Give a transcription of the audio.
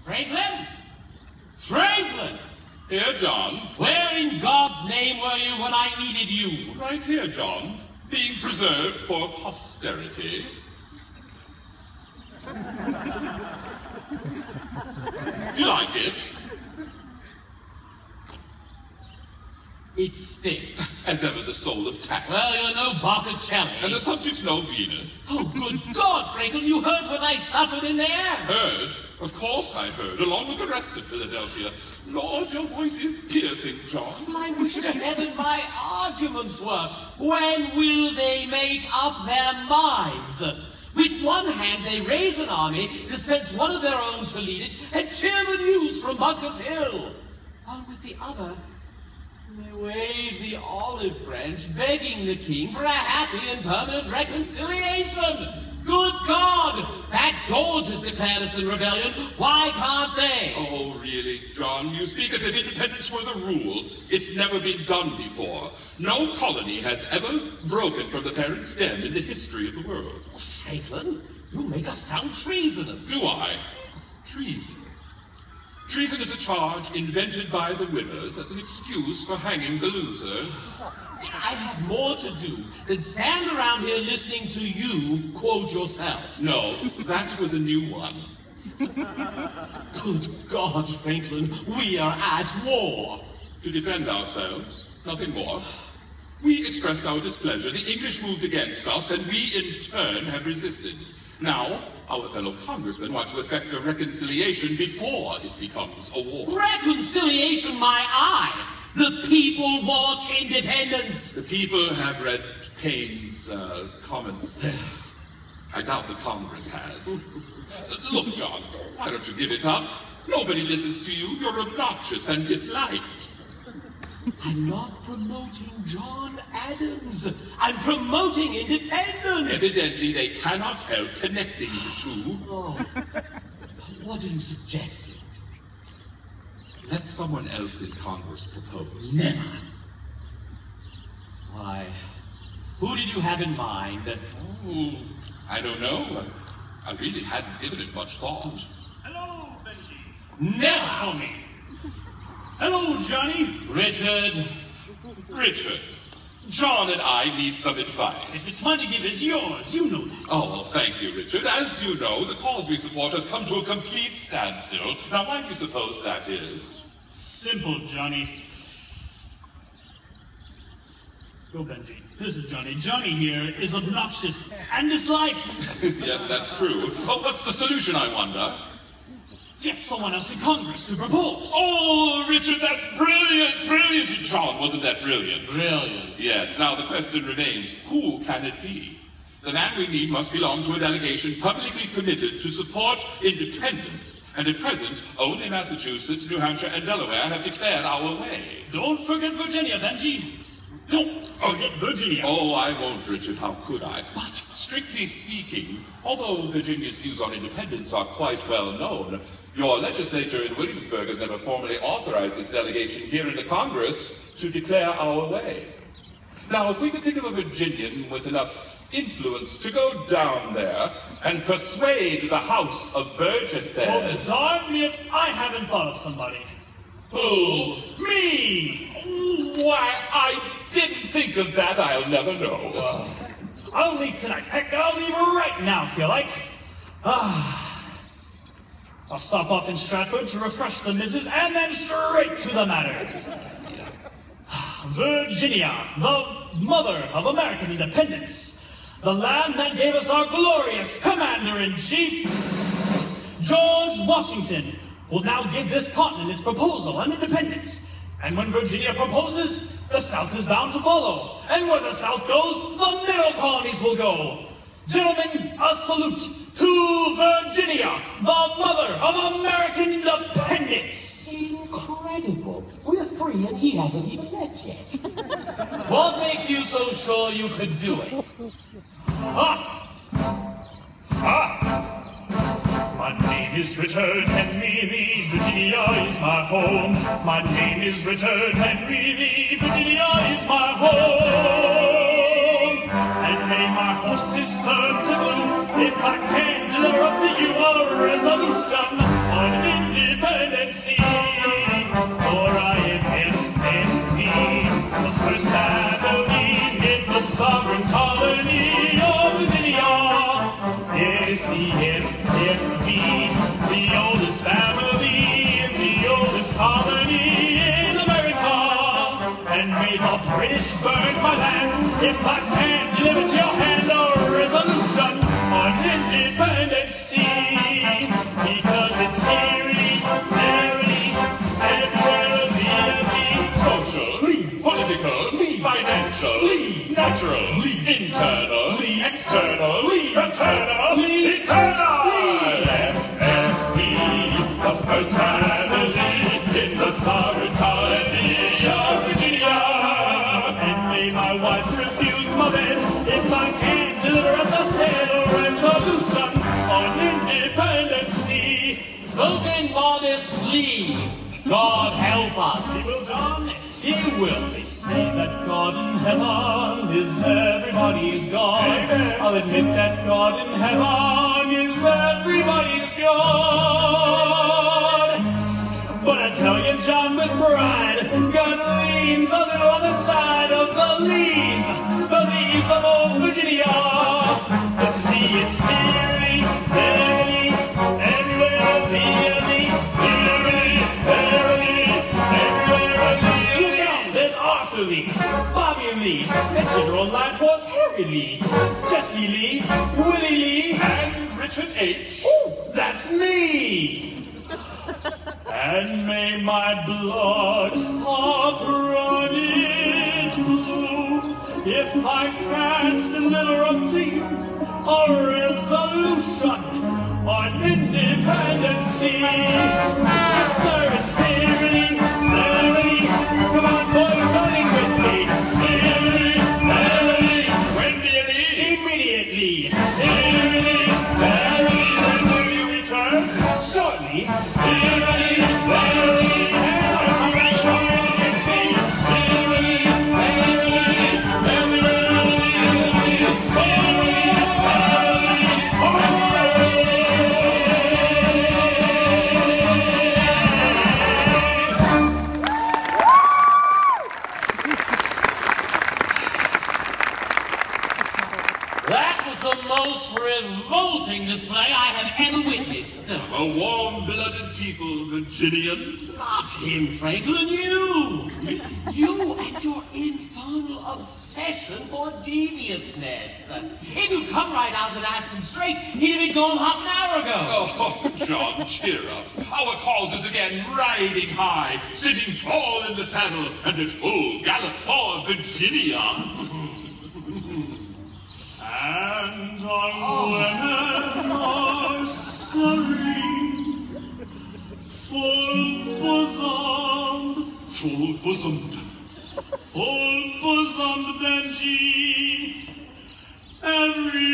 Franklin? Franklin! Here, John. Where in God's name were you when I needed you? Right here, John. Being preserved for posterity. Do you like it? It stinks. As ever the soul of tact. Well, you're no Botticelli. And the subject's no Venus. Oh, good God, Franklin, you heard what I suffered in there? Heard? Of course I heard, along with the rest of Philadelphia. Lord, your voice is piercing, John. I wish to heaven my arguments were. When will they make up their minds? With one hand, they raise an army, dispense one of their own to lead it, and cheer the news from Bunker's Hill. While with the other, they wave the olive branch, begging the king for a happy and permanent reconciliation. Good God! Fat George has declared us in rebellion. Why can't they? Oh, really, John? You speak as if independence were the rule. It's never been done before. No colony has ever broken from the parent stem in the history of the world. Franklin, you make us sound treasonous. Do I? Treason. Treason is a charge invented by the winners as an excuse for hanging the losers. I have more to do than stand around here listening to you quote yourself. No, that was a new one. Good God, Franklin, we are at war. To defend ourselves, nothing more. We expressed our displeasure, the English moved against us, and we in turn have resisted. Now, our fellow congressmen want to effect a reconciliation before it becomes a war. Reconciliation, my eye! The people want independence! The people have read Paine's Common Sense. I doubt the Congress has. Look, John, why don't you give it up? Nobody listens to you. You're obnoxious and disliked. I'm not promoting John Adams. I'm promoting independence. Evidently, they cannot help connecting the two. Oh, what are you suggesting? Let someone else in Congress propose. Never. Why, who did you have in mind? Oh, I don't know. I really hadn't given it much thought. Hello, Benji. Never for me. Hello, Johnny. Richard. Richard, John and I need some If advice. it's money to give, it's yours. You know that. Oh, well, thank you, Richard. As you know, the cause we support has come to a complete standstill. Now, why do you suppose that is? Simple, Johnny. Go, Benji. This is Johnny. Johnny here is obnoxious and disliked. Yes, that's true. But what's the solution, I wonder? Get someone else in Congress to propose. Oh, Richard, that's brilliant! Brilliant! John, wasn't that brilliant? Brilliant. Yes, now the question remains, who can it be? The man we need must belong to a delegation publicly committed to support independence, and at present, only Massachusetts, New Hampshire, and Delaware have declared our way. Don't forget Virginia, Benji. Don't forget Virginia. Oh, I won't, Richard, how could I? But, strictly speaking, although Virginia's views on independence are quite well known, your legislature in Williamsburg has never formally authorized this delegation here in the Congress to declare our way. Now, if we could think of a Virginian with enough influence to go down there and persuade the House of Burgesses... Oh, darn me if I haven't thought of somebody. Who? Me! Why, I didn't think of that. I'll never know. I'll leave tonight. Heck, I'll leave right now, if you like. I'll stop off in Stratford to refresh the missus, and then straight to the matter. Virginia, the mother of American independence. The land that gave us our glorious commander-in-chief, George Washington, will now give this continent its proposal on independence. And when Virginia proposes, the South is bound to follow. And where the South goes, the middle colonies will go. Gentlemen, a salute to Virginia, the mother of American independence. Incredible. We're free and he hasn't even left yet. What makes you so sure you could do it? My name is Richard Henry Lee, Virginia is my home. My name is Richard Henry Lee, Virginia is my home. And may my horses turn to glue if I can deliver up to you a resolution on Indian. the oldest family in the oldest colony in America. And may the British burn my land if I can't deliver to your hand a resolution on independence. Because it's eerie, merrily, everywhere Social, political, financial, natural, internal, external, fraternal, eternal. FFP, the first family in the sovereign colony of Virginia. And may my wife refuse my bed if I can't deliver, as I said, a resolution on independence. Spoken modestly, God help us. He will, John, he will. They say that God in heaven is everybody's God. Amen. I'll admit that God in heaven is everybody's God. But I tell you, John, with pride, God leans a little on the side of the lees of old Virginia. You see, it's eerie, barely, everywhere, nearly, eerie, barely, everywhere, nearly. Look out, there's Arthur Lee, Bobby Lee, and General Light Horse Harry Lee, Jesse Lee, Willie Lee, And Richard H. ooh, that's me. And may my blood stop running blue if I can't deliver up to you a resolution on independence. Yes, sir, it's eerily, merrily. Come on, boys, running with me. Eerily, merrily, immediately. Eerily, merrily, when will you return? Shortly. Eerily, merrily, display I have ever witnessed. A warm-blooded people, Virginians. Not him, Franklin, you! You and your infernal obsession for deviousness. If you'd come right out and ask him straight, he'd have been gone half an hour ago. Oh, John, cheer up. Our cause is again riding high, sitting tall in the saddle, and at full gallop for Virginia. And our women are serene, full-bosomed, full-bosomed, Benji, every